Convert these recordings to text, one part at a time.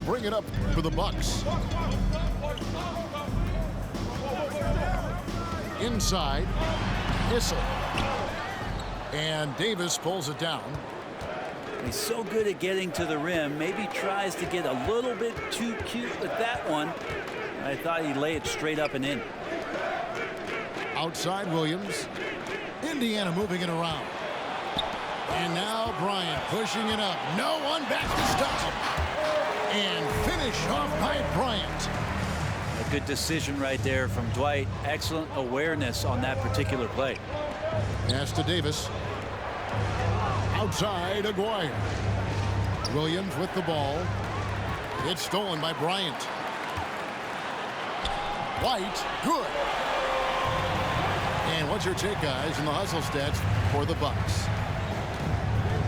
bring it up for the Bucks. Inside, Issel. And Davis pulls it down. He's so good at getting to the rim. Maybe tries to get a little bit too cute with that one. I thought he'd lay it straight up and in. Outside Williams. Indiana moving it around. And now Bryant pushing it up. No one back to stop him. And finish off by Bryant. A good decision right there from Dwight. Excellent awareness on that particular play. Pass to Davis. Outside Aguirre. Williams with the ball. It's stolen by Bryant. White, good. And what's your take, guys, in the hustle stats for the Bucks?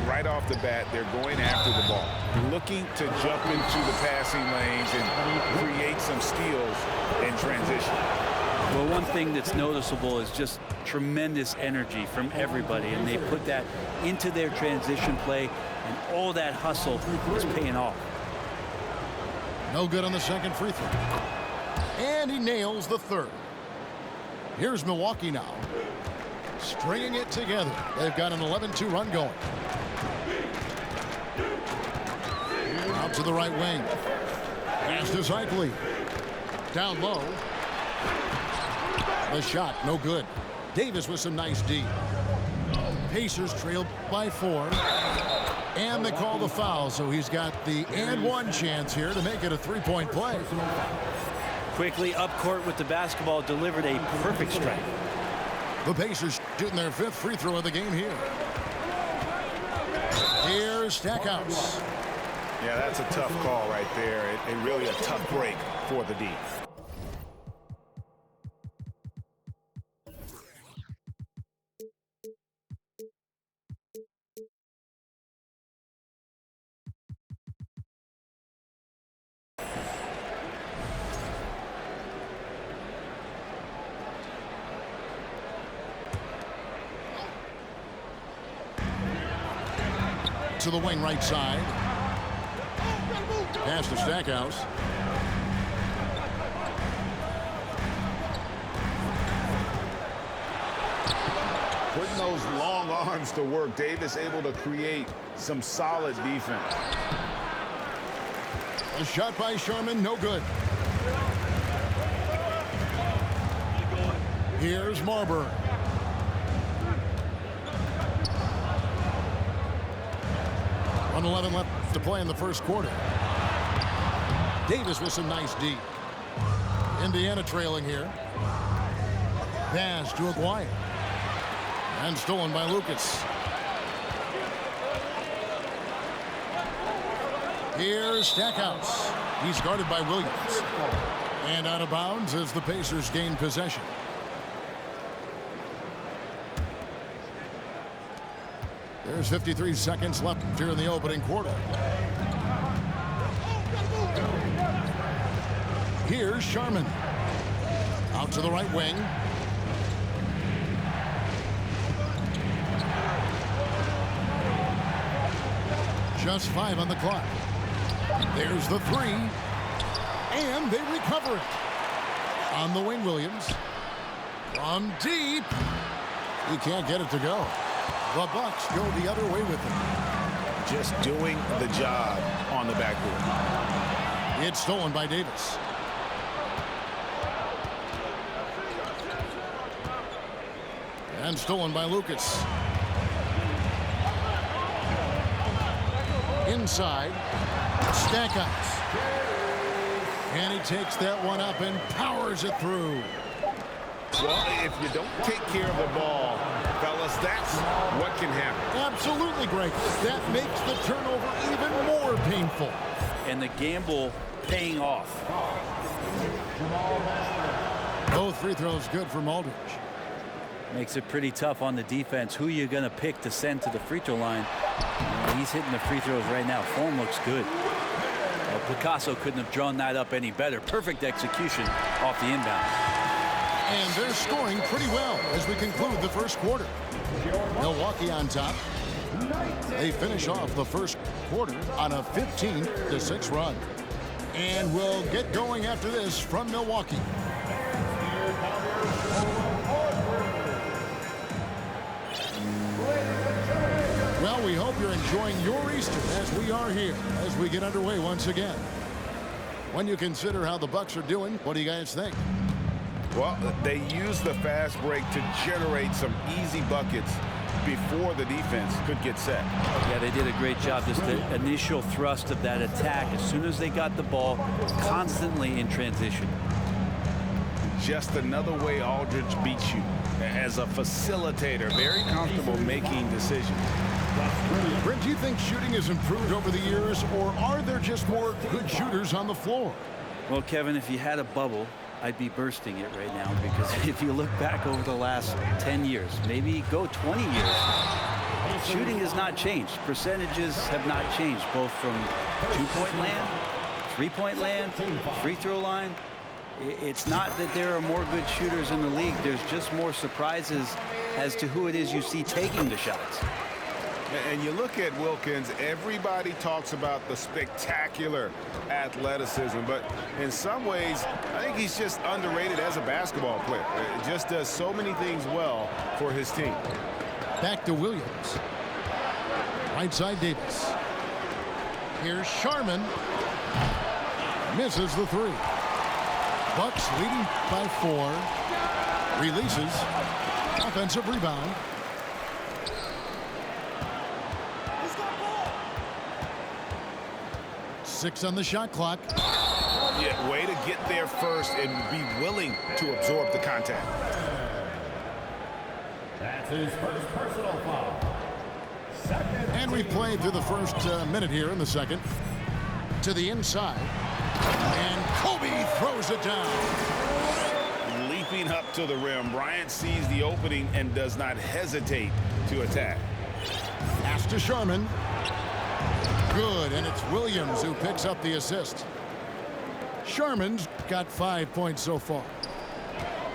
Right off the bat, they're going after the ball, looking to jump into the passing lanes and create some steals in transition. Well, one thing that's noticeable is just tremendous energy from everybody, and they put that into their transition play, and all that hustle is paying off. No good on the second free throw. And he nails the third. Here's Milwaukee now, stringing it together. They've got an 11-2 run going. Out to the right wing. Pass to Zeitley. Down low. The shot, no good. Davis with some nice D. Pacers trail by 4. And they call the foul, so he's got the and one chance here to make it a three-point play. Quickly up court with the basketball, delivered a perfect strike. The Pacers shooting their 5th free throw of the game here. Here's Stackhouse. Yeah, that's a tough call right there. And really a tough break for the D. To the wing right side. Pass to Stackhouse. Putting those long arms to work. Davis able to create some solid defense. A shot by Sherman, no good. Here's Marbury. On 11 left to play in the first quarter. Davis with some nice D. Indiana trailing here. Pass to Aguirre. And stolen by Lucas. Here's Stackhouse. He's guarded by Williams. And out of bounds as the Pacers gain possession. There's 53 seconds left here in the opening quarter. Here's Sharman. Out to the right wing. Just 5 on the clock. There's the 3. And they recover it. On the wing, Williams. From deep. He can't get it to go. The Bucks go the other way with it. Just doing the job on the backboard. It's stolen by Davis. And stolen by Lucas. Inside. Stackhouse. And he takes that one up and powers it through. Well, if you don't take care of the ball, fellas, that's what can happen. Absolutely, Greg. That makes the turnover even more painful. And the gamble paying off. Both free throws good for Aldridge. Makes it pretty tough on the defense. Who you going to pick to send to the free throw line? He's hitting the free throws right now. Form looks good. Picasso couldn't have drawn that up any better. Perfect execution off the inbound. And they're scoring pretty well as we conclude the first quarter. Milwaukee on top. They finish off the first quarter on a 15-6 run. And we'll get going after this from Milwaukee. Well, we hope you're enjoying your Easter as we are here as we get underway once again. When you consider how the Bucks are doing, what do you guys think? Well, they use the fast break to generate some easy buckets before the defense could get set. Yeah, they did a great job. Just the initial thrust of that attack as soon as they got the ball, constantly in transition. Just another way Aldridge beats you as a facilitator, very comfortable making decisions. Brent, do you think shooting has improved over the years, or are there just more good shooters on the floor? Well, Kevin, if you had a bubble, I'd be bursting it right now, because if you look back over the last 10 years, maybe go 20 years, shooting has not changed. Percentages have not changed, both from two-point land, three-point land, free throw line. It's not that there are more good shooters in the league. There's just more surprises as to who it is you see taking the shots. And you look at Wilkins, everybody talks about the spectacular athleticism, but in some ways, I think he's just underrated as a basketball player. It just does so many things well for his team. Back to Williams. Right side Davis. Here's Sharman. Misses the three. Bucks leading by 4. Releases. Offensive rebound. Six on the shot clock. Yeah, way to get there first and be willing to absorb the contact. That's his first personal foul. And we've played through the first minute here in the second. To the inside. And Kobe throws it down. Leaping up to the rim, Bryant sees the opening and does not hesitate to attack. Pass to Sharman. Good, and it's Williams who picks up the assist. Sharman's got 5 points so far.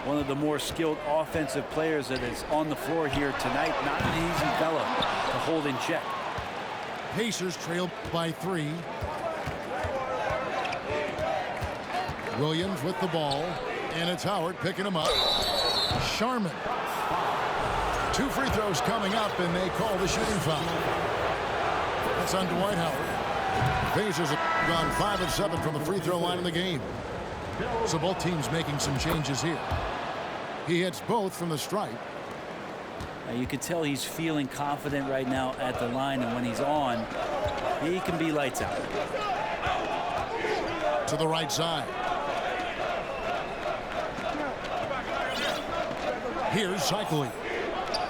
One of the more skilled offensive players that is on the floor here tonight. Not an easy fella to hold in check. Pacers trail by 3. Williams with the ball, and it's Howard picking him up. Sharman. 2 free throws coming up, and they call the shooting foul. That's on Dwight Howard. Pacers have gone 5 of 7 from the free throw line in the game. So both teams making some changes here. He hits both from the stripe. Now you can tell he's feeling confident right now at the line, and when he's on, he can be lights out. To the right side. Here's Cycling.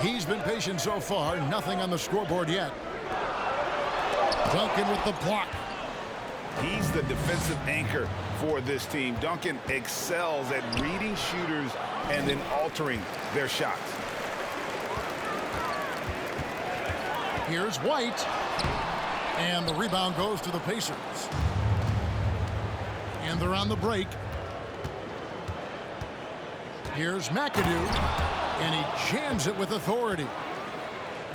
He's been patient so far. Nothing on the scoreboard yet. Duncan with the block. He's the defensive anchor for this team. Duncan excels at reading shooters and then altering their shots. Here's White. And the rebound goes to the Pacers. And they're on the break. Here's McAdoo. And he jams it with authority.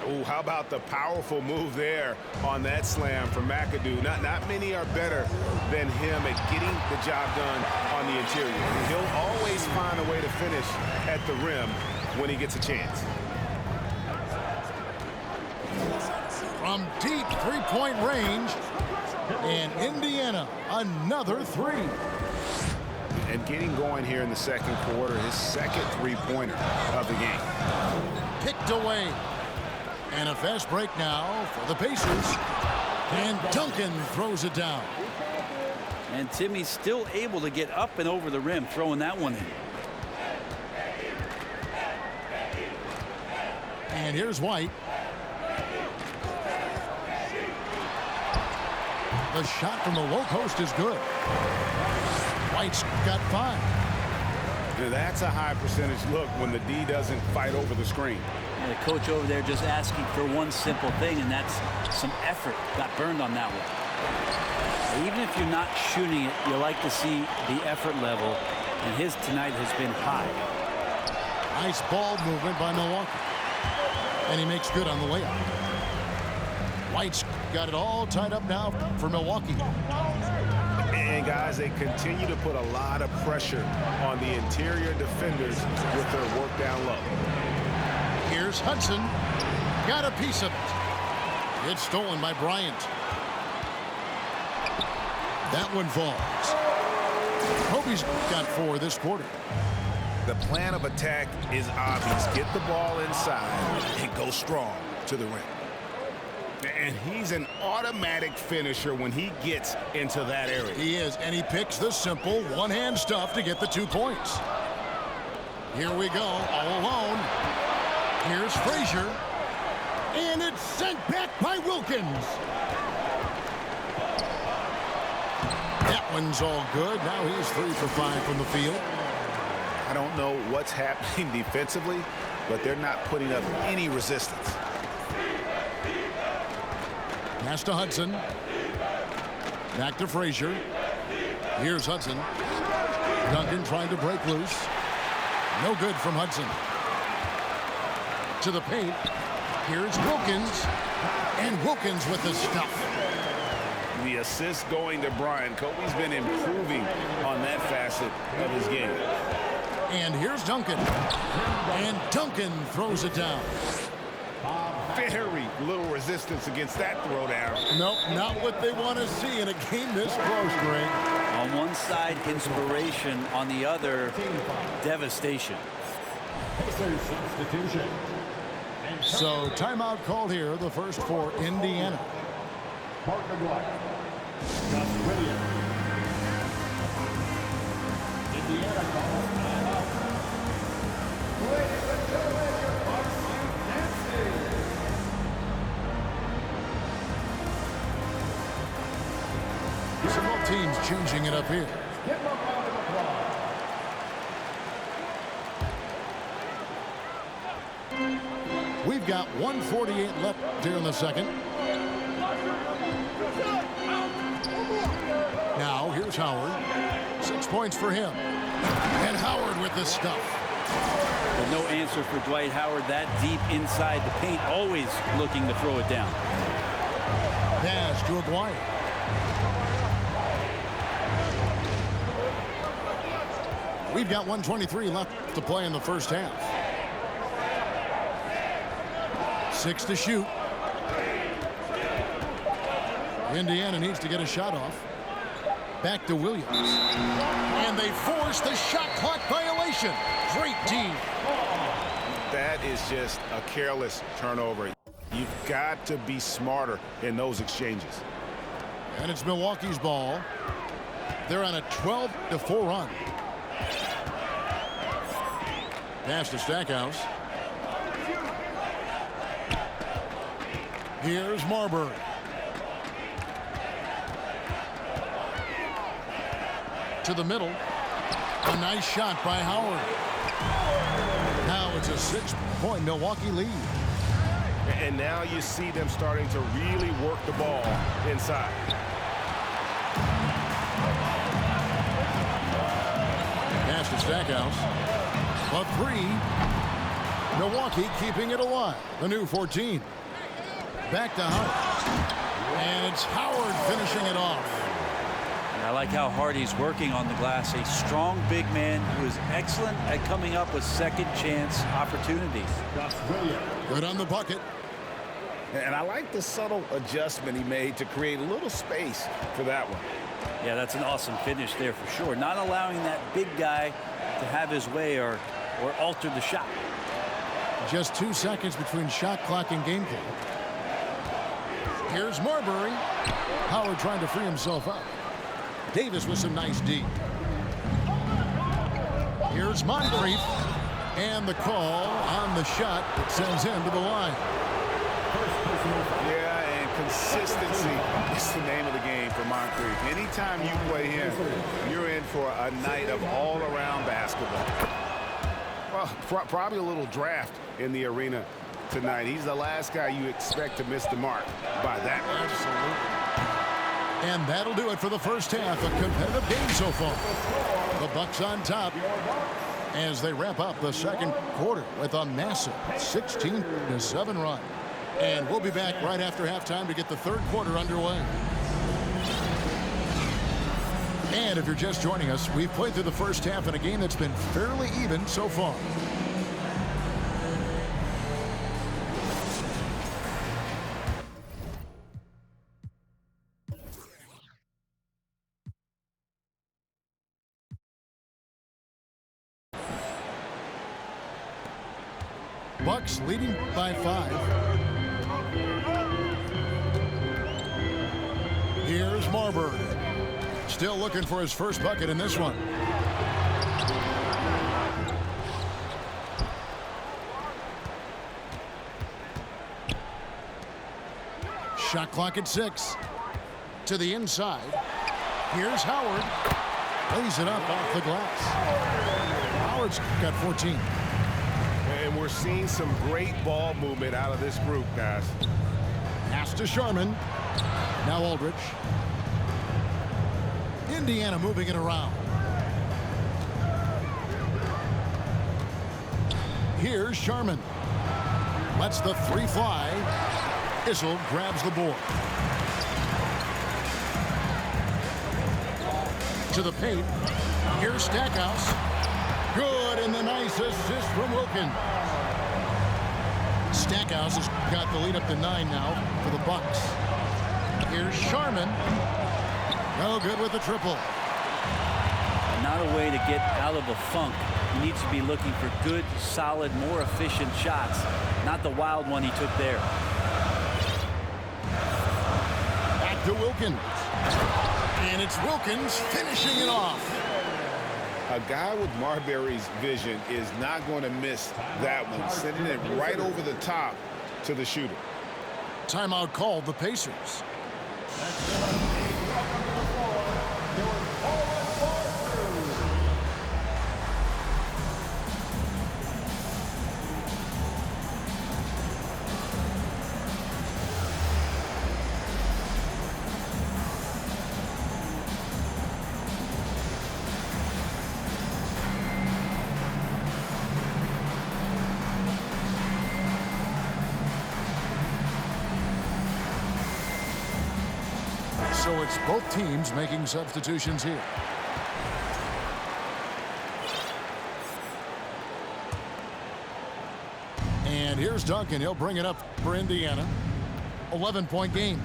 Oh, how about the powerful move there on that slam from McAdoo. Not many are better than him at getting the job done on the interior. And he'll always find a way to finish at the rim when he gets a chance. From deep three-point range, and Indiana, another 3. And getting going here in the second quarter, his second three-pointer of the game. Picked away. And a fast break now for the Pacers. And Duncan throws it down. And Timmy's still able to get up and over the rim, throwing that one in. And here's White. The shot from the low post is good. White's got 5. That's a high percentage look when the D doesn't fight over the screen. And the coach over there just asking for one simple thing, and that's some effort. Got burned on that one. Even if you're not shooting it, you like to see the effort level, and his tonight has been high. Nice ball movement by Milwaukee. And he makes good on the layup. White's got it all tied up now for Milwaukee. And And guys, they continue to put a lot of pressure on the interior defenders with their work down low. Here's Hudson. Got a piece of it. It's stolen by Bryant. That one falls. Kobe's got 4 this quarter. The plan of attack is obvious. Get the ball inside and go strong to the rim. And he's an automatic finisher when he gets into that area. He is, and he picks the simple one-hand stuff to get the 2 points. Here we go, all alone. Here's Frazier. And it's sent back by Wilkins. That one's all good. Now he's 3 for 5 from the field. I don't know what's happening defensively, but they're not putting up any resistance. Pass to Hudson. Back to Frazier. Here's Hudson. Duncan trying to break loose. No good from Hudson. To the paint. Here's Wilkins. And Wilkins with the stuff. The assist going to Bryant. Kobe's been improving on that facet of his game. And here's Duncan. And Duncan throws it down. Very little resistance against that throwdown. Nope, not what they want to see in a game this close, Greg. On one side, inspiration. On the other, devastation. Pacers substitution. So timeout called here, the first for Indiana. Parker Black. Gus Williams. Indiana calls timeout. Ladies and gentlemen, your varsity dancing. Some more teams changing it up here. Give them a round of applause. We've got 1:48 left here in the second. Now here's Howard. 6 points for him. And Howard with the stuff. But no answer for Dwight Howard that deep inside the paint, always looking to throw it down. Pass to Aguirre. We've got 1:23 left to play in the first half. 6 to shoot. Indiana needs to get a shot off. Back to Williams. And they force the shot clock violation. Great team. That is just a careless turnover. You've got to be smarter in those exchanges. And it's Milwaukee's ball. They're on a 12-4 run. Pass to Stackhouse. Here's Marbury. To the middle. A nice shot by Howard. Now it's a 6-point Milwaukee lead. And now you see them starting to really work the ball inside. Pass to Stackhouse. A 3. Milwaukee keeping it alive. The new 14. Back to Howard. And it's Howard finishing it off. And I like how hard he's working on the glass. A strong big man who is excellent at coming up with second chance opportunities. Gus Williams. Good on the bucket. And I like the subtle adjustment he made to create a little space for that one. Yeah, that's an awesome finish there for sure. Not allowing that big guy to have his way or alter the shot. Just 2 seconds between shot clock and game clock. Here's Marbury. Howard trying to free himself up. Davis with some nice D. Here's Moncrief. And the call on the shot that sends him to the line. Yeah, and consistency is the name of the game for Moncrief. Anytime you play him, you're in for a night of all-around basketball. Well, probably a little draft in the arena tonight. He's the last guy you expect to miss the mark by that much. Absolutely. And that'll do it for the first half. A competitive game so far. The Bucks on top as they wrap up the second quarter with a massive 16-7 run. And we'll be back right after halftime to get the third quarter underway. And if you're just joining us, we've played through the first half in a game that's been fairly even so far. Bucks leading by 5. Here's Marbury. Still looking for his first bucket in this one. Shot clock at 6. To the inside. Here's Howard. Lays it up off the glass. Howard's got 14. And we're seeing some great ball movement out of this group, guys. Pass to Sharman. Now Aldridge. Indiana moving it around. Here's Sharman. Lets the 3 fly. Issel grabs the board. To the paint. Here's Stackhouse. Good, and the nice assist from Wilkins. Stackhouse has got the lead up to 9 now for the Bucks. Here's Sharman. No good with the triple. Not a way to get out of a funk. He needs to be looking for good, solid, more efficient shots. Not the wild one he took there. Back to Wilkins. And it's Wilkins finishing it off. A guy with Marbury's vision is not going to miss that one, sending it right over the top to the shooter. Timeout called the Pacers. So it's both teams making substitutions here. And here's Duncan. He'll bring it up for Indiana. 11-point game.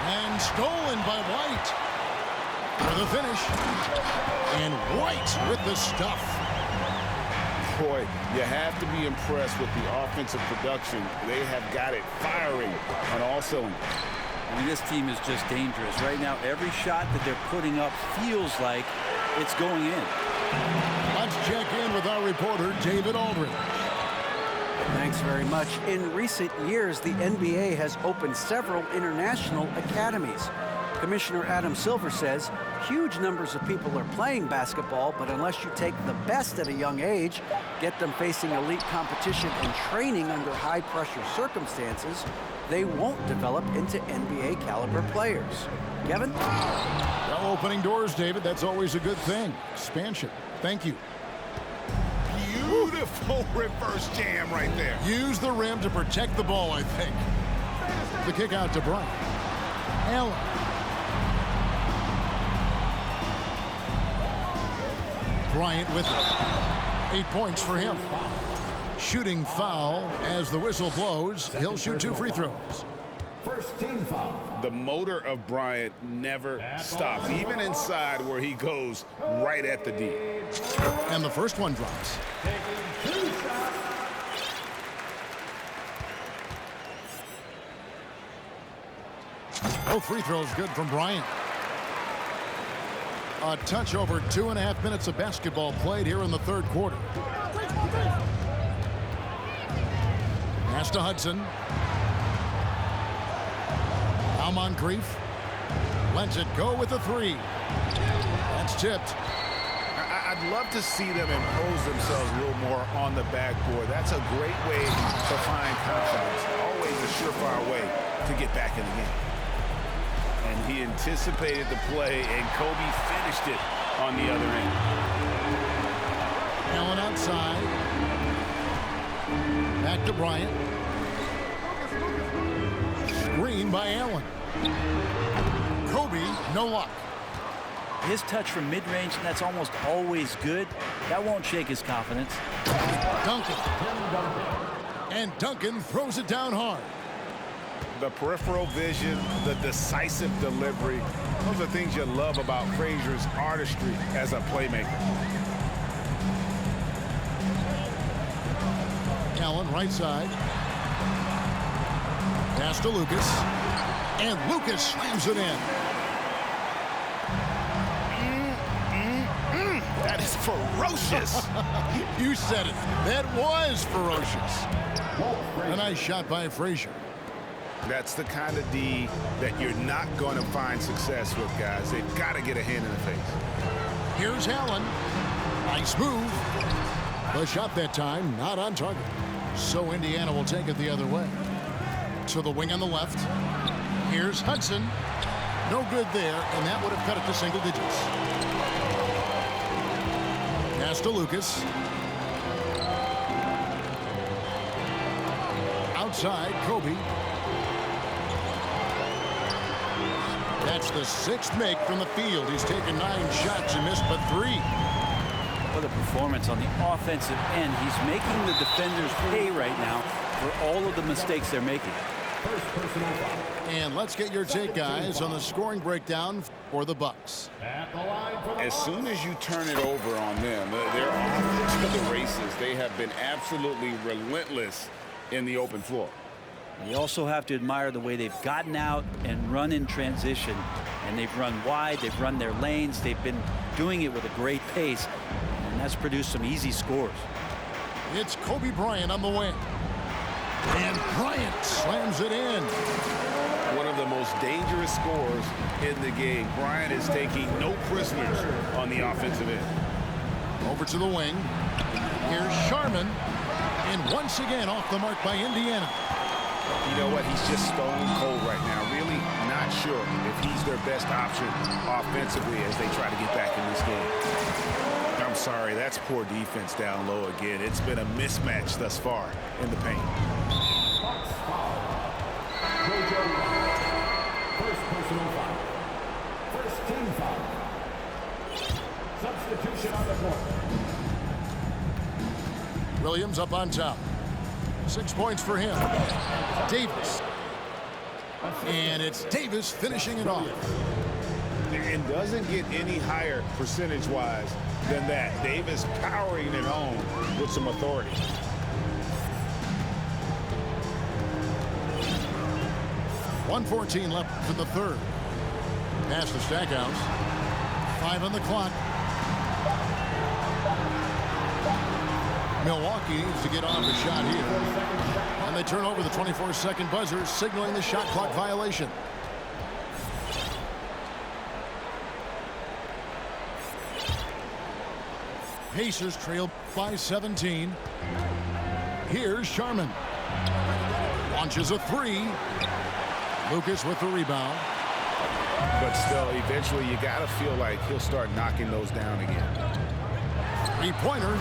And stolen by White. For the finish. And White with the stuff. Boy, you have to be impressed with the offensive production. They have got it firing on all cylinders. I mean, this team is just dangerous. Right now, every shot that they're putting up feels like it's going in. Let's check in with our reporter, David Aldridge. Thanks very much. In recent years, the NBA has opened several international academies. Commissioner Adam Silver says huge numbers of people are playing basketball, but unless you take the best at a young age, get them facing elite competition and training under high-pressure circumstances, they won't develop into NBA caliber players. Kevin? Well, opening doors, David. That's always a good thing. Expansion. Thank you. Beautiful reverse jam right there. Use the rim to protect the ball, I think. The kick out to Bryant. Allen. Bryant with it. 8 points for him. Shooting foul as the whistle blows. He'll shoot 2 free throws. First team foul. The motor of Bryant never stops, even inside where he goes right at the D. And the first one drops. Both free throws good from Bryant. A touch over 2.5 minutes of basketball played here in the third quarter. Pass to Hudson. Now Moncrief lets it go with the 3. That's tipped. I'd love to see them impose themselves a little more on the backboard. That's a great way to find confidence. Always a surefire way to get back in the game. And he anticipated the play, and Kobe finished it on the other end. Allen outside. Back to Bryant. Screen by Allen. Kobe, no luck. his touch from mid-range, that's almost always good. That won't shake his confidence. Duncan. And Duncan throws it down hard. The peripheral vision, the decisive delivery, those are things you love about Frazier's artistry as a playmaker. Allen right side. Pass to Lucas. And Lucas slams it in. That is ferocious. You said it. That was ferocious. A nice shot by Frazier. That's the kind of D that you're not going to find success with, guys. They've got to get a hand in the face. Here's Allen. Nice move. The shot that time not on target. So Indiana will take it the other way. To the wing on the left. Here's Hudson. No good there, and that would have cut it to single digits. Pass to Lucas. Outside, Kobe. That's the sixth make from the field. He's taken 9 shots and missed but 3. What a performance on the offensive end. He's making the defenders pay right now for all of the mistakes they're making. And let's get your take, guys, on the scoring breakdown for the Bucks. As soon as you turn it over on them, they're off to the races. They have been absolutely relentless in the open floor. You also have to admire the way they've gotten out and run in transition. And they've run wide, they've run their lanes, they've been doing it with a great pace. And that's produced some easy scores. It's Kobe Bryant on the wing. And Bryant slams it in. One of the most dangerous scorers in the game. Bryant is taking no prisoners on the offensive end. Over to the wing. Here's Sharman. And once again off the mark by Indiana. You know what? He's just stone cold right now. Really not sure if he's their best option offensively as they try to get back in this game. I'm sorry, that's poor defense down low again. It's been a mismatch thus far in the paint. First personal foul. First team foul. Substitution on the court. Williams up on top. 6 points for him. Davis. And it's Davis finishing it off. And doesn't get any higher percentage-wise than that. Davis powering it home with some authority. .114 left in the third. Pass to Stackhouse. 5 on the clock. Milwaukee needs to get on the shot here. And they turn over the 24-second buzzer, signaling the shot clock violation. Pacers trail by 17. Here's Sharman. Launches a 3. Lucas with the rebound. But still, eventually you got to feel like he'll start knocking those down again. Three-pointer.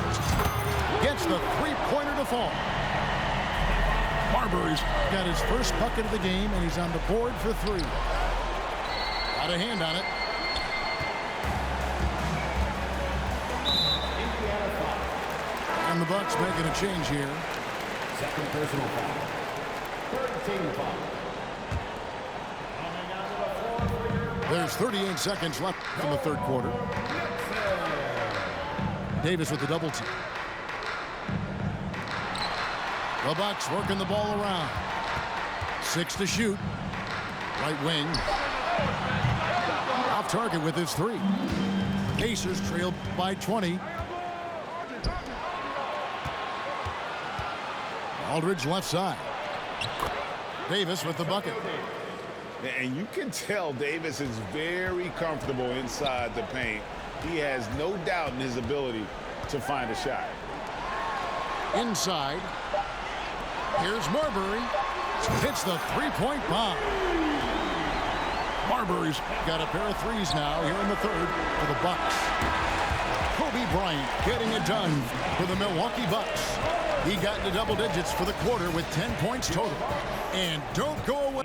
Gets the three-pointer to fall. Marbury's got his first bucket of the game, and he's on the board for 3. Got a hand on it. And the Bucks making a change here. Second personal foul. Third team foul. There's 38 seconds left in the third quarter. Davis with the double team. The Bucks working the ball around. 6 to shoot. Right wing. Off target with his 3. Pacers trail by 20. Aldridge left side. Davis with the bucket. And you can tell Davis is very comfortable inside the paint. He has no doubt in his ability to find a shot. Inside. Here's Marbury. Hits the three-point bomb. Marbury's got a pair of threes now here in the third for the Bucks. Kobe Bryant getting it done for the Milwaukee Bucks. He got into double digits for the quarter with 10 points total. And don't go away.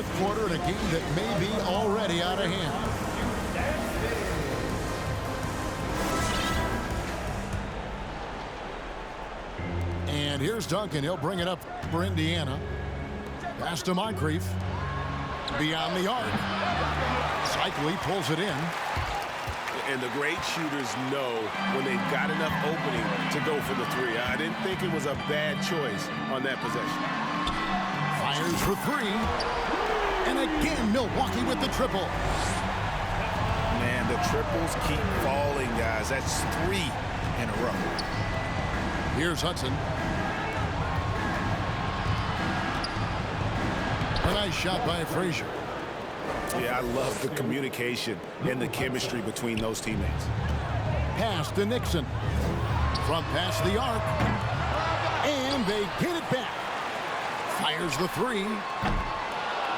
fourth quarter in a game that may be already out of hand. And here's Duncan. He'll bring it up for Indiana. Pass to Moncrief. Beyond the arc. Cycli pulls it in. And the great shooters know when they've got enough opening to go for the three. I didn't think it was a bad choice on that possession. Fires for three. And again, Milwaukee with the triple. Man, the triples keep falling, guys. That's 3 in a row. Here's Hudson. A nice shot by Frazier. Yeah, I love the communication and the chemistry between those teammates. Pass to Nixon. Front past the arc. And they get it back. Fires the three.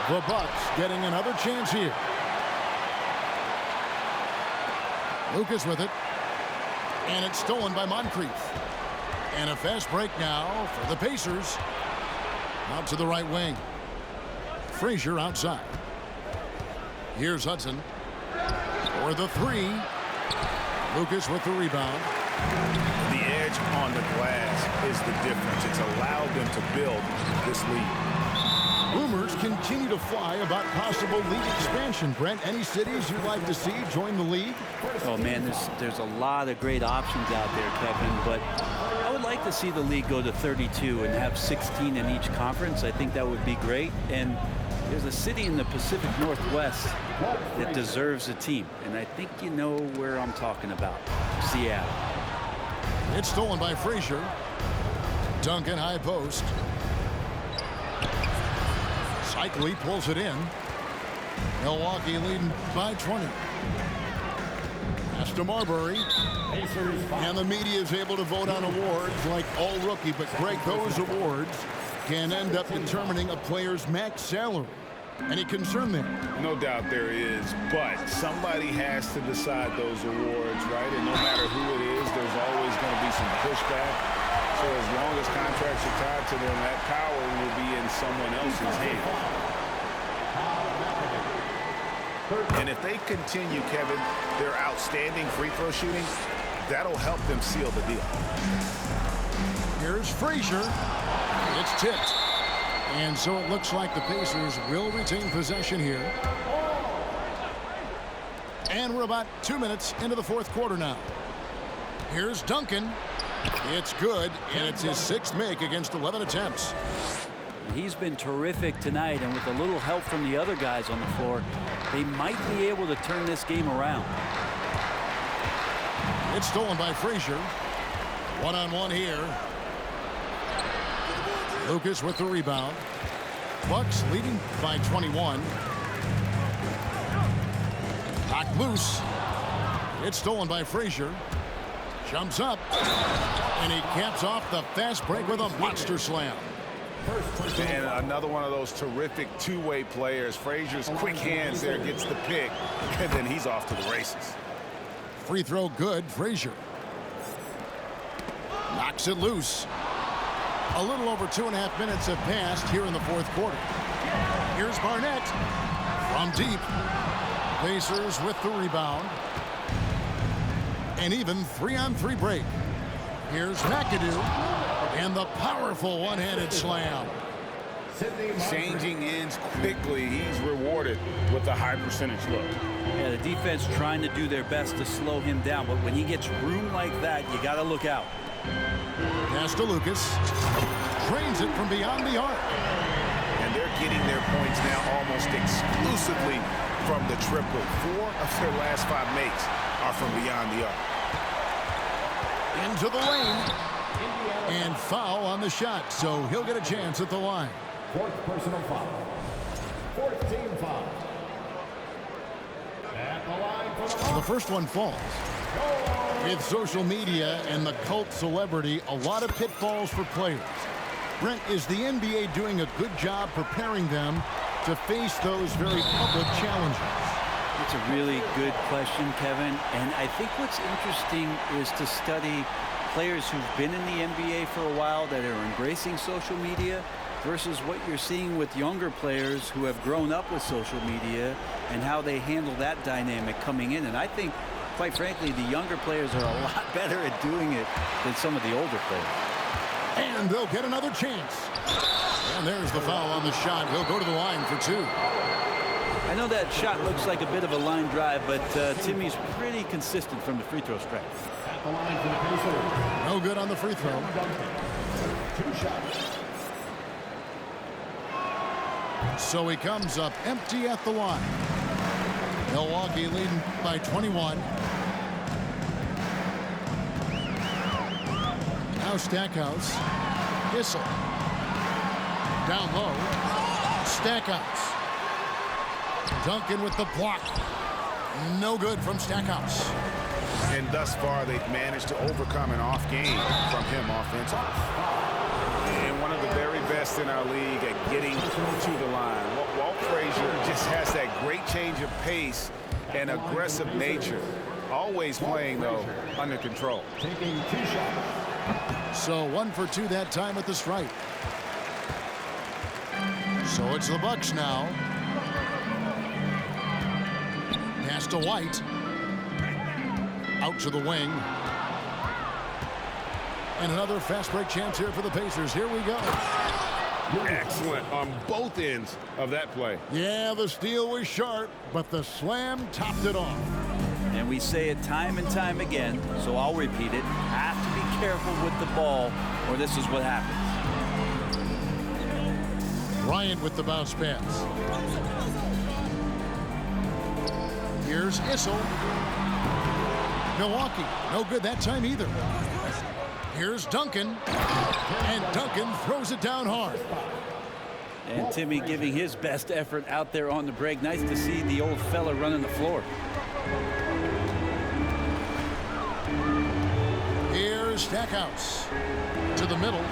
The Bucks getting another chance here. Lucas with it. And it's stolen by Moncrief. And a fast break now for the Pacers. Out to the right wing. Frazier outside. Here's Hudson for the three. Lucas with the rebound. The edge on the glass is the difference. It's allowed them to build this lead. Rumors continue to fly about possible league expansion. Brent, any cities you'd like to see join the league? Oh, man, there's a lot of great options out there, Kevin, but I would like to see the league go to 32 and have 16 in each conference. I think that would be great. And there's a city in the Pacific Northwest that deserves a team, and I think you know where I'm talking about. Seattle. It's stolen by Frazier. Duncan high post. Cycli pulls it in. Milwaukee leading by 20. Pass to Marbury. And the media is able to vote on awards like all rookie, but Greg, those awards can end up determining a player's max salary. Any concern there? No doubt there is, but somebody has to decide those awards, right? And no matter who it is, there's always going to be some pushback. So as long as contracts are tied to them, that power will be in someone else's hands. And if they continue, Kevin, their outstanding free throw shooting, that'll help them seal the deal. Here's Frazier. It's tipped. And so it looks like the Pacers will retain possession here. And we're about 2 minutes into the fourth quarter now. Here's Duncan. It's good, and it's his 6th make against 11 attempts. He's been terrific tonight, and with a little help from the other guys on the floor, they might be able to turn this game around. It's stolen by Frazier. One-on-one here. Lucas with the rebound. Bucks leading by 21. Knocked loose. It's stolen by Frazier. Jumps up. And he caps off the fast break with a monster slam. And another one of those terrific two-way players. Frazier's quick hands there, gets the pick, and then he's off to the races. Free throw good, Frazier. Knocks it loose. A little over 2.5 minutes have passed here in the fourth quarter. Here's Barnett from deep. Pacers with the rebound. And even 3-on-3 break. Here's McAdoo and the powerful one-handed slam. Changing ends quickly. He's rewarded with a high percentage look. Yeah, the defense trying to do their best to slow him down, but when he gets room like that, you got to look out. Pass to Lucas. Drains it from beyond the arc. And they're getting their points now almost exclusively from the triple. 4 of their last 5 makes are from beyond the arc. Into the lane. And foul on the shot, so he'll get a chance at the line. 4th personal foul. 4th team foul. At the line for the The first one falls. With social media and the cult celebrity, a lot of pitfalls for players. Brent, is the NBA doing a good job preparing them to face those very public challenges? It's a really good question, Kevin. And I think what's interesting is to study players who've been in the NBA for a while that are embracing social media versus what you're seeing with younger players who have grown up with social media and how they handle that dynamic coming in. And I think, quite frankly, the younger players are a lot better at doing it than some of the older players. And they'll get another chance. And there's the foul on the shot. He'll go to the line for 2. I know that shot looks like a bit of a line drive, but Timmy's pretty consistent from the free throw stripe. At the line for the Pacers. No good on the free throw. Duncan. 2 shots. So he comes up empty at the line. Milwaukee leading by 21. Now Stackhouse. Issel. Down low. Stackhouse. Duncan with the block. No good from Stackhouse. And thus far, they've managed to overcome an off game from him offensively. And one of the very best in our league at getting to the line. Walt Frazier just has that great change of pace and aggressive nature. Always playing, though, under control. Taking 2 shots. So 1 for 2 that time at the stripe. So it's the Bucks now. Pass to White. Out to the wing. And another fast break chance here for the Pacers. Here we go. Excellent on both ends of that play. Yeah, the steal was sharp, but the slam topped it off. And we say it time and time again, so I'll repeat it. Have to be careful with the ball, or this is what happens. Bryant with the bounce pass. Here's Issel. Milwaukee, no good that time either. Here's Duncan. And Duncan throws it down hard. And Timmy giving his best effort out there on the break. Nice to see the old fella running the floor. Here's Stackhouse to the middle.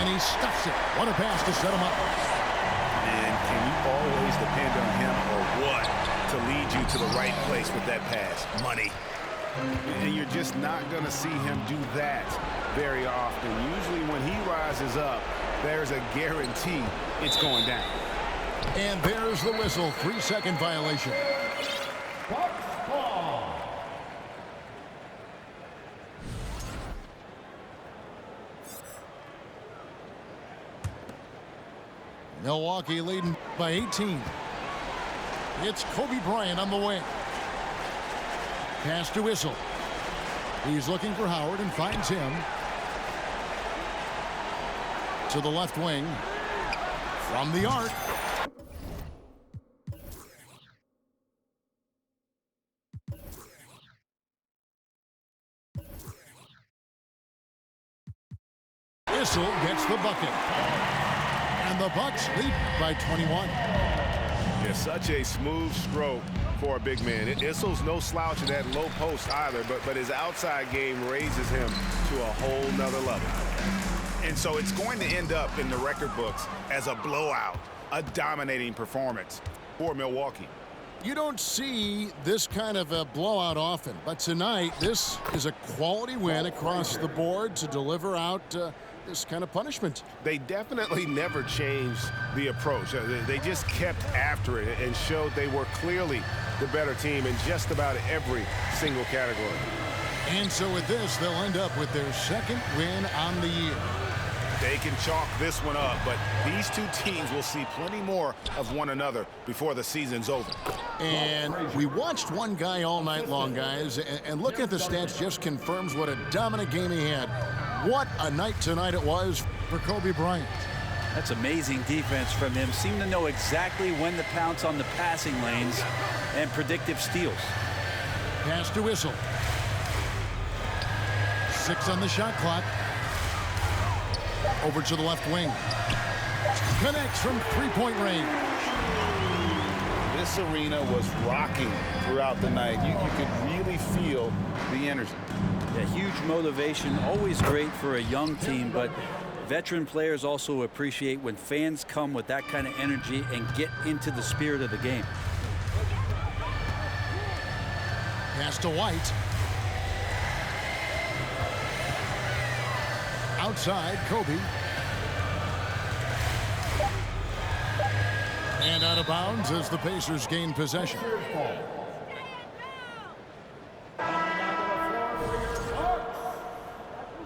And he stuffs it. What a pass to set him up. And can you always depend on him or what to lead you to the right place with that pass? Money. And you're just not going to see him do that very often. Usually when he rises up, there's a guarantee it's going down. And there's the whistle. 3-second violation. Bucks ball. Milwaukee leading by 18. It's Kobe Bryant on the wing. Pass to Issel. He's looking for Howard and finds him. To the left wing. From the arc. Issel gets the bucket. And the Bucks lead by 21. Yeah, such a smooth stroke for a big man. Issel's no slouch at that low post either, but his outside game raises him to a whole nother level. And so it's going to end up in the record books as a blowout, a dominating performance for Milwaukee. You don't see this kind of a blowout often, but tonight this is a quality win across the board to deliver out this kind of punishment. They definitely never changed the approach. They just kept after it and showed they were clearly the better team in just about every single category. And so with this, they'll end up with their second win on the year. They can chalk this one up, but these two teams will see plenty more of one another before the season's over. And we watched one guy all night long, guys, and looking at the stats just confirms what a dominant game he had. What a night tonight it was for Kobe Bryant. That's amazing defense from him. Seemed to know exactly when to pounce on the passing lanes and predictive steals. Pass to Issel. 6 on the shot clock. Over to the left wing. Connects from three-point range. This arena was rocking throughout the night. You could really feel the energy. Yeah, huge motivation, always great for a young team, but veteran players also appreciate when fans come with that kind of energy and get into the spirit of the game. Pass to White. Outside, Kobe. And out of bounds as the Pacers gain possession.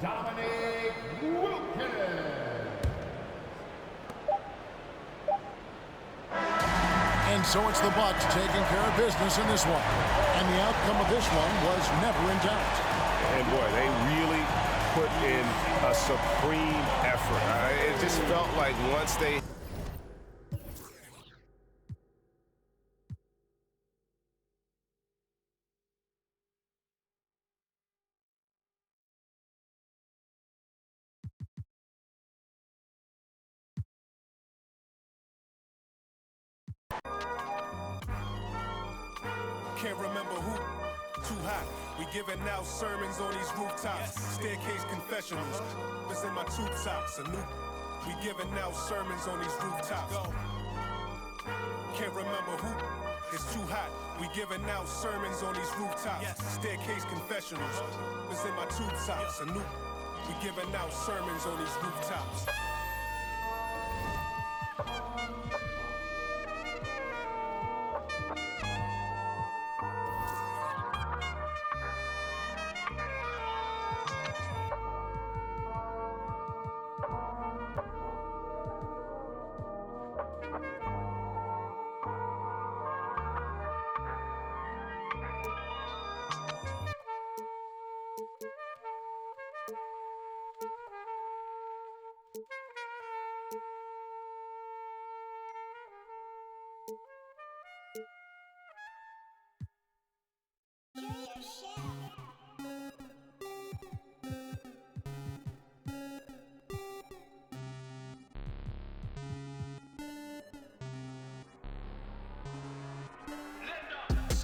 Dominique Wilkins. And so it's the Bucks taking care of business in this one. And the outcome of this one was never in doubt. And boy, they really put in a supreme effort. It just felt like once they... Can't remember who. Too hot. We giving out sermons on these rooftops. Staircase confessionals. This in my tube tops. We giving out sermons on these rooftops. Can't remember who. It's too hot. We giving out sermons on these rooftops. Staircase confessionals. This in my tube tops. We giving out sermons on these rooftops.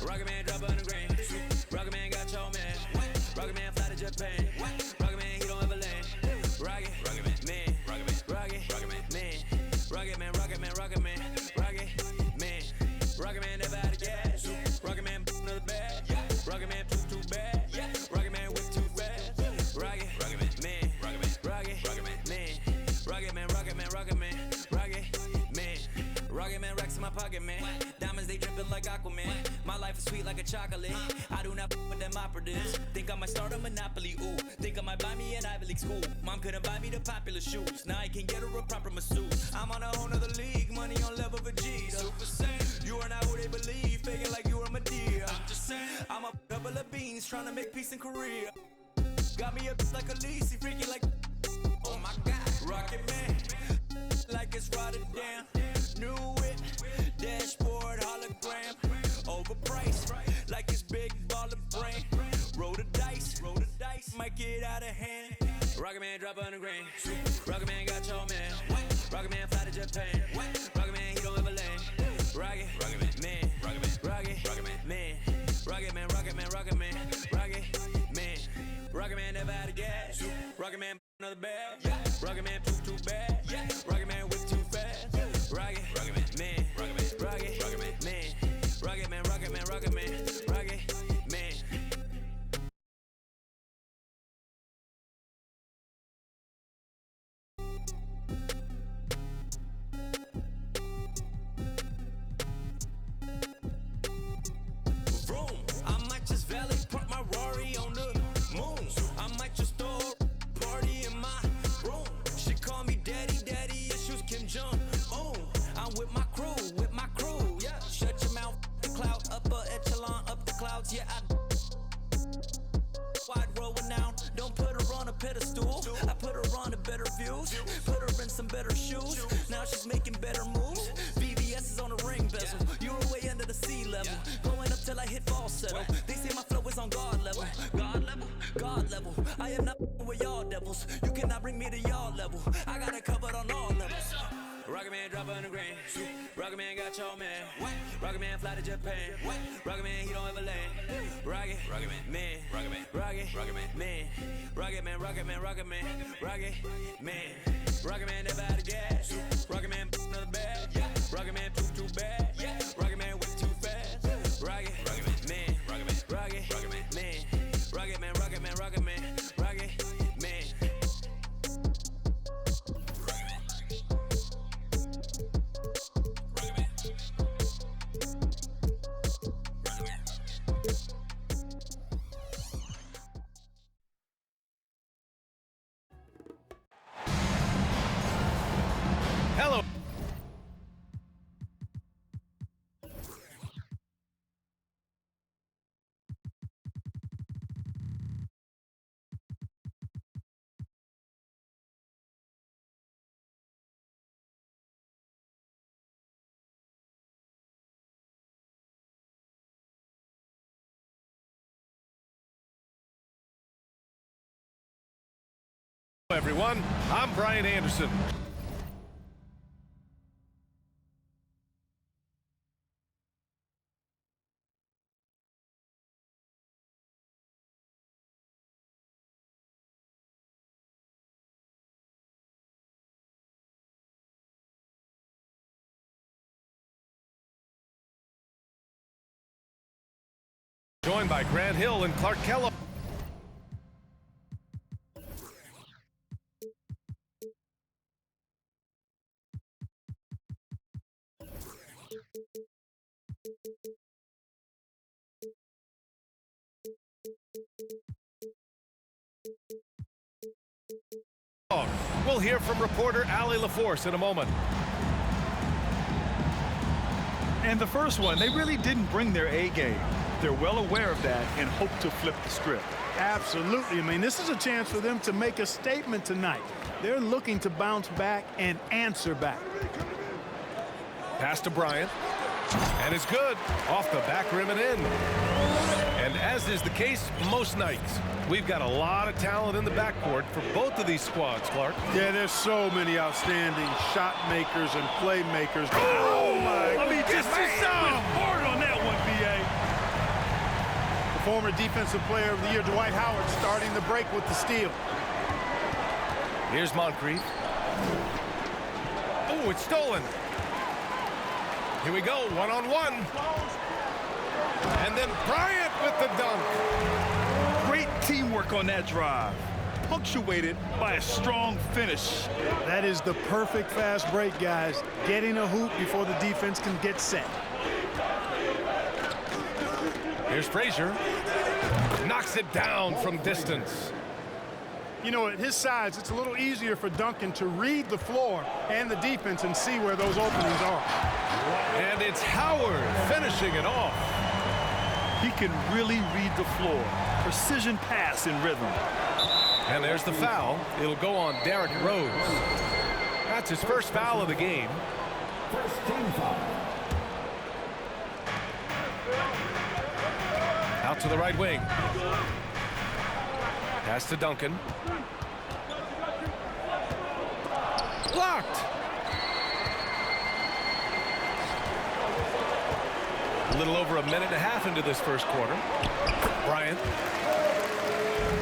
Rocket Man drop on the green. Rocket Man got your man. Rocket Man fly to Japan. Rocket Man, he don't ever land. Rocket Man, Rocket Man, Rocket Man, Rocket Man, Rocket Man, Rocket Man, Rocket Man never out of gas. Rocket Man another bag. Rocket Man too bad. Rocket Man whip too fast. Rocket Man, Rocket Man, Rocket Man, Rocket Man racks in my pocket, man. Diamonds, they dripping like Aquaman. My life is sweet like a chocolate. I do not with them operatives. Think I might start a monopoly, ooh. Think I might buy me an Ivy League school. Mom couldn't buy me the popular shoes. Now I can get her a proper masseuse. I'm on a whole nother league, money on level Vegeta. Super Saiyan. You are not who they believe, faking like you are Medea. I'm just saying. I'm a couple of beans, trying to make peace in Korea. Got me up like a Lisi, freaky like, oh my God. Rocket Man, like it's Rotterdam. New whip, dashboard hologram. Overpriced, like it's big baller brain. Roll the dice, might get out of hand. Rocket Man drop on the grain. Rocket Man got your man. Rocket Man fly to Japan. Rocket Man, he don't ever land. Rocket Man, Rocket Man, Rocket Man, Rocket Man, Rocket Man, Rocket Man, Rocket Man, Rocket Man never out of gas. Rocket Man another bag. Rocket Man too bad. Rocket Man whip too fast. Rocket Man, Rocket Man, Rocket Man, Rocket Man, Rocket Man, Rocket Man, Rocket Man. Vroom, I might just valet park my Rari on the moon. I might just throw a party in my room. She call me daddy, issues Kim Jong. Oh, I'm with my crew, yeah. Shut your mouth, the cloud, upper echelon, up the clouds, yeah. I wide rolling down, don't put her on a pedestal. I put her on a better views, put her in some better shoes. Now she's making better moves. VVS is on the ring bezel. You're way under the sea level, going up till I hit falsetto. They say my flow is on God level, God level, God level. I am not with y'all devils. You cannot bring me to y'all level. I got it covered on all levels. Rocket Man drop on the grain. Rocket Man got your man. Rocket Man fly to Japan. Rocket Man, he don't ever land. Rocket Man, Rocket Man, Rocket Man, Rocket Man, Rocket Man, Rocket Man, Rocket Man, Rocket Man never out of gas. Rocket Man another bag. Rocket Man too bad. Rocket Man whip too fast. Rocket Man, Rocket Man, Rocket Man, Rocket Man, Rocket Man, Rocket Man, Rocket Man. Everyone, I'm Brian Anderson. Joined by Grant Hill and Clark Kellogg. We'll hear from reporter Allie LaForce in a moment. And the first one, they really didn't bring their A game. They're well aware of that and hope to flip the script. Absolutely. I mean, this is a chance for them to make a statement tonight. They're looking to bounce back and answer back. Pass to Bryant. And it's good. Off the back rim and in. And as is the case most nights, we've got a lot of talent in the backcourt for both of these squads, Clark. Yeah, there's so many outstanding shot makers and playmakers. Oh, my God. I mean, just hard on that one, B.A. The former Defensive Player of the Year, Dwight Howard, starting the break with the steal. Here's Moncrief. Oh, it's stolen. Here we go, one-on-one. And then Bryant with the dunk. Great teamwork on that drive, punctuated by a strong finish. That is the perfect fast break, guys. Getting a hoop before the defense can get set. Here's Frazier. Knocks it down from distance. You know, at his size, it's a little easier for Duncan to read the floor and the defense and see where those openings are. And it's Howard finishing it off. He can really read the floor. Precision pass in rhythm. And there's the foul. It'll go on Derrick Rose. That's his first foul of the game. First team foul. Out to the right wing. Pass to Duncan. Blocked. A little over a minute and a half into this first quarter. Bryant.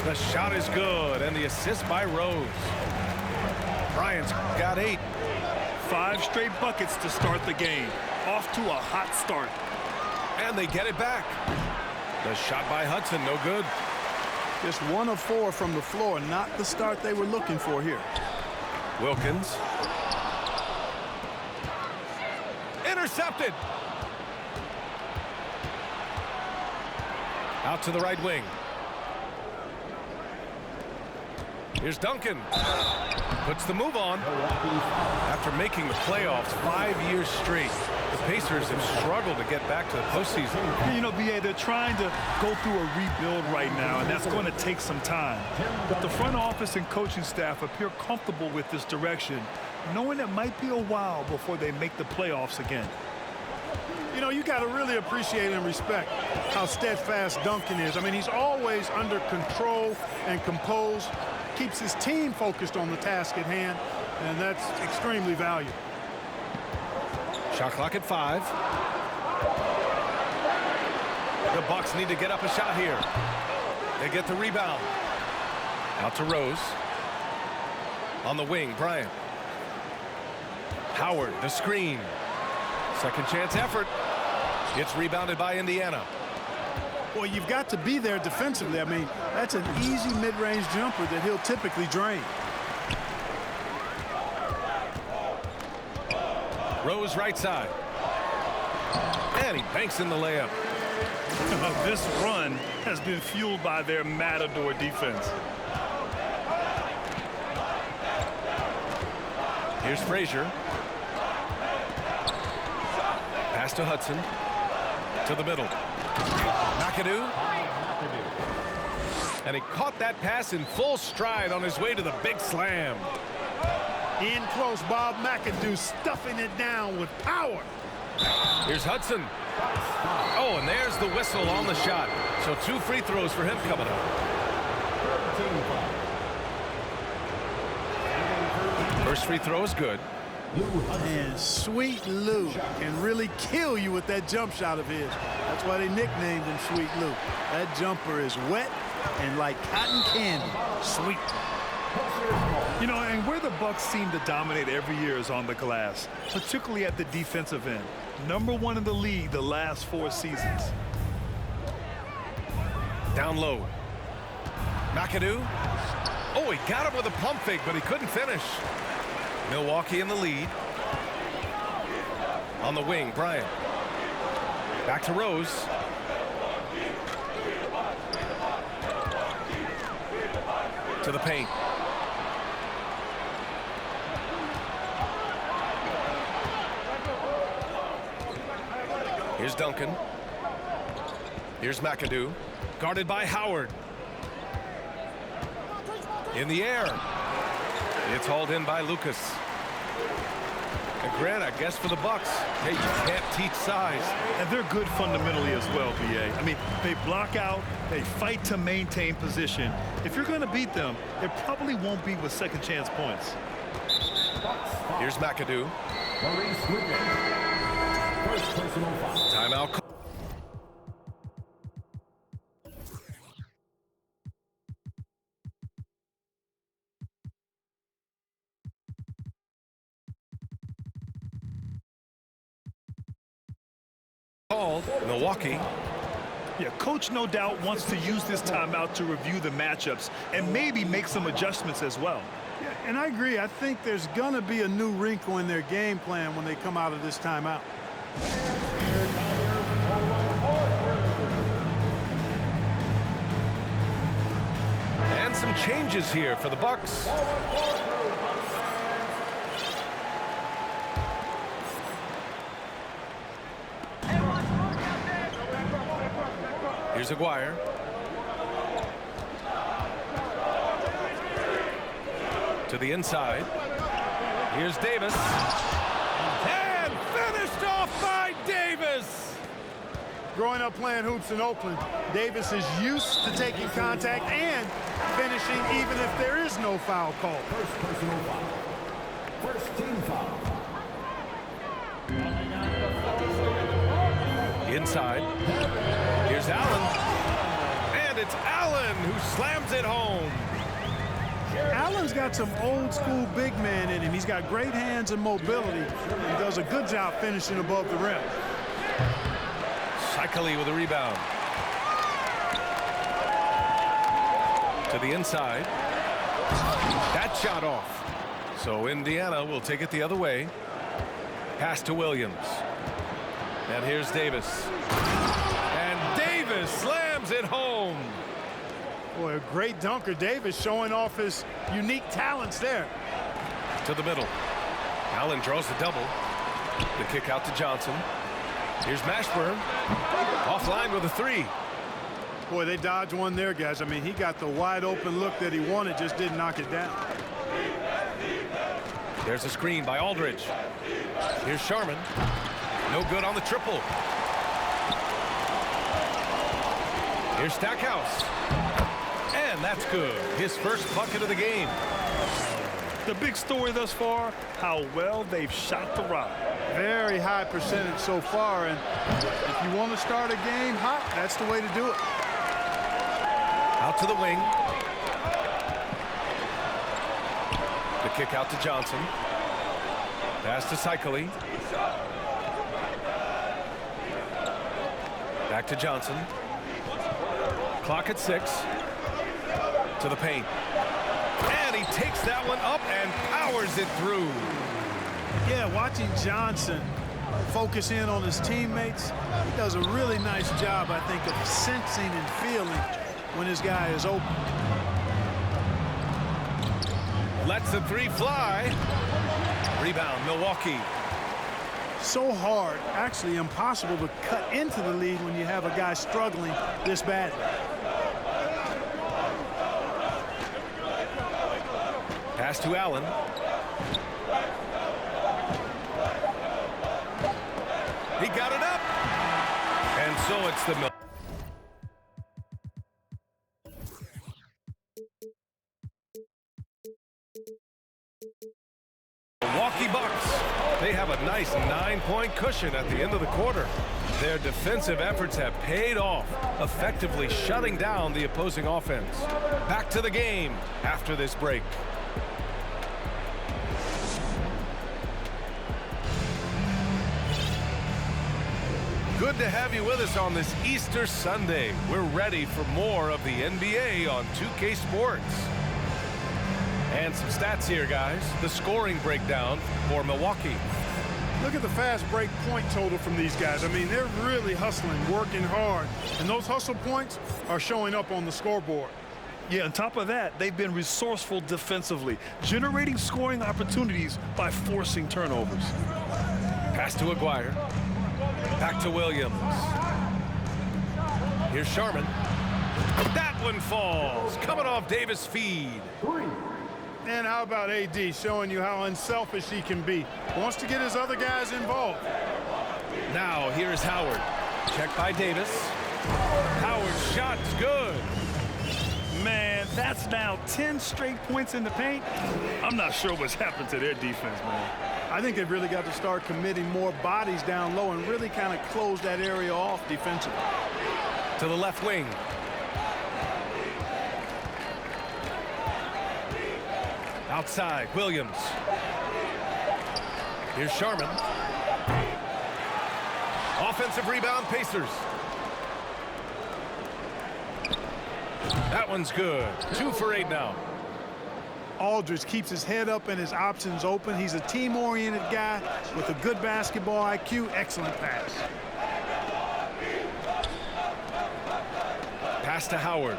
The shot is good, and the assist by Rose. Bryant's got 8. 5 straight buckets to start the game. Off to a hot start. And they get it back. The shot by Hudson, no good. Just 1 of 4 from the floor, not the start they were looking for here. Wilkins. Intercepted. Out to the right wing. Here's Duncan. Puts the move on. After making the playoffs 5 years straight, the Pacers have struggled to get back to the postseason. You know, B.A., they're trying to go through a rebuild right now, and that's going to take some time. But the front office and coaching staff appear comfortable with this direction, knowing it might be a while before they make the playoffs again. You know, you got to really appreciate and respect how steadfast Duncan is. I mean, he's always under control and composed, keeps his team focused on the task at hand, and that's extremely valuable. Shot clock at 5. The Bucks need to get up a shot here. They get the rebound. Out to Rose. On the wing, Bryant. Howard, the screen. Second chance effort. It's rebounded by Indiana. Well, you've got to be there defensively. I mean, that's an easy mid-range jumper that he'll typically drain. Rose right side. And he banks in the layup. This run has been fueled by their Matador defense. Here's Frazier. Pass to Hudson. To the middle. McAdoo. And he caught that pass in full stride on his way to the big slam. In close, Bob McAdoo stuffing it down with power. Here's Hudson. Oh, and there's the whistle on the shot. So 2 free throws for him coming up. First free throw is good. And Sweet Lou can really kill you with that jump shot of his. That's why they nicknamed him Sweet Lou. That jumper is wet and like cotton candy. Sweet. You know, and where the Bucks seem to dominate every year is on the glass, particularly at the defensive end. #1 in the league the last 4 seasons. Down low. McAdoo. Oh, he got him with a pump fake, but he couldn't finish. Milwaukee in the lead. On the wing, Bryant. Back to Rose. To the paint. Here's Duncan. Here's McAdoo. Guarded by Howard. In the air. It's hauled in by Lucas. And Grant, I guess for the Bucks, hey, you can't teach size. And they're good fundamentally as well, BA. I mean, they block out, they fight to maintain position. If you're going to beat them, it probably won't be with second chance points. Here's McAdoo. Timeout. Called Milwaukee. Yeah, coach no doubt wants to use this timeout to review the matchups and maybe make some adjustments as well. Yeah, and I agree. I think there's going to be a new wrinkle in their game plan when they come out of this timeout. And some changes here for the Bucks. Here's Aguirre. To the inside. Here's Davis. And finished off by Davis. Growing up playing hoops in Oakland, Davis is used to taking contact and finishing even if there is no foul call. First personal foul. First team foul. Inside. Here's Allen. And it's Allen who slams it home. Allen's got some old school big man in him. He's got great hands and mobility. He does a good job finishing above the rim. Shikely with a rebound. To the inside. That shot off. So Indiana will take it the other way. Pass to Williams. And here's Davis. And Davis slams it home. Boy, a great dunker. Davis showing off his unique talents there. To the middle. Allen draws the double. The kick out to Johnson. Here's Mashburn. Offline with a three. Boy, they dodged one there, guys. I mean, he got the wide open look that he wanted, just didn't knock it down. There's a screen by Aldridge. Here's Sharman. No good on the triple. Here's Stackhouse. And that's good. His first bucket of the game. The big story thus far, how well they've shot the rock. Very high percentage so far, and if you want to start a game hot, that's the way to do it. Out to the wing. The kick out to Johnson. Pass to Shikely. Back to Johnson. Clock at 6. To the paint. And he takes that one up and powers it through. Yeah, watching Johnson focus in on his teammates, he does a really nice job, I think, of sensing and feeling when his guy is open. Lets the three fly. Rebound, Milwaukee. So hard, actually impossible to cut into the lead when you have a guy struggling this badly. Pass to Allen. He got it up. And so it's the a nice 9-point cushion at the end of the quarter. Their defensive efforts have paid off, effectively shutting down the opposing offense. Back to the game after this break. Good to have you with us on this Easter Sunday. We're ready for more of the NBA on 2K Sports. And some stats here, guys. The scoring breakdown for Milwaukee. Look at the fast break point total from these guys. I mean, they're really hustling, working hard. And those hustle points are showing up on the scoreboard. Yeah, on top of that, they've been resourceful defensively, generating scoring opportunities by forcing turnovers. Pass to Aguirre. Back to Williams. Here's Sharman. That one falls. Coming off Davis' feed. And how about AD showing you how unselfish he can be? Wants to get his other guys involved. Now here's Howard. Check by Davis. Howard's shot's good. Man, that's now 10 straight points in the paint. I'm not sure what's happened to their defense, man. I think they've really got to start committing more bodies down low and really kind of close that area off defensively. To the left wing. Outside, Williams. Here's Sharman. Offensive rebound, Pacers. That one's good. 2 for 8 now. Aldridge keeps his head up and his options open. He's a team-oriented guy with a good basketball IQ. Excellent pass. Pass to Howard.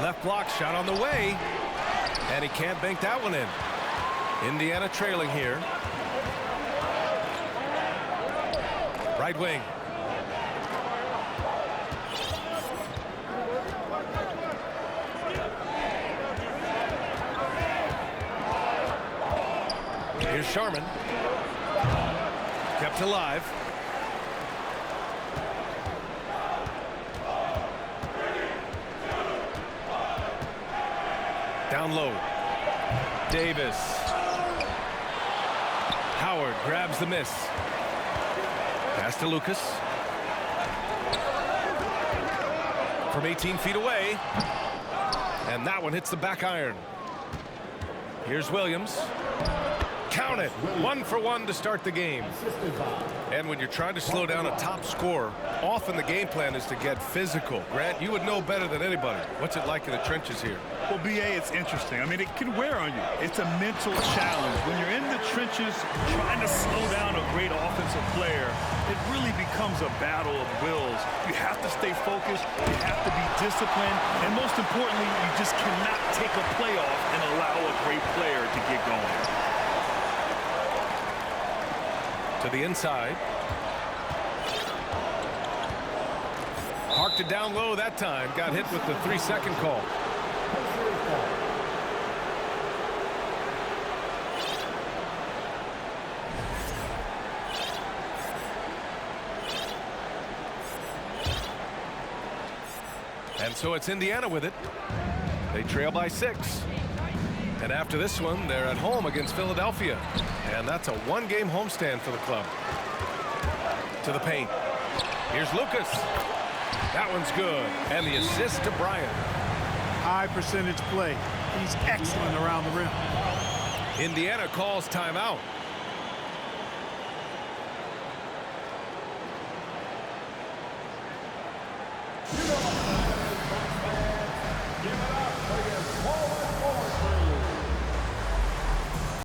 Left block shot on the way. And he can't bank that one in. Indiana trailing here. Right wing. Here's Sharman. Kept alive. Down low. Davis. Howard grabs the miss. Pass to Lucas. From 18 feet away. And that one hits the back iron. Here's Williams. Count it. 1 for 1 to start the game. And when you're trying to slow down a top scorer, often the game plan is to get physical. Grant, you would know better than anybody. What's it like in the trenches here? Well, BA, it's interesting. I mean, it can wear on you. It's a mental challenge. When you're in the trenches trying to slow down a great offensive player, it really becomes a battle of wills. You have to stay focused. You have to be disciplined. And most importantly, you just cannot take a play off and allow a great player to get going. To the inside. Parked it down low that time. Got hit with the 3-second call. And so it's Indiana with it. They trail by 6. And after this one, they're at home against Philadelphia. And that's a 1-game homestand for the club. To the paint. Here's Lucas. That one's good. And the assist to Bryant. High percentage play. He's excellent around the rim. Indiana calls timeout.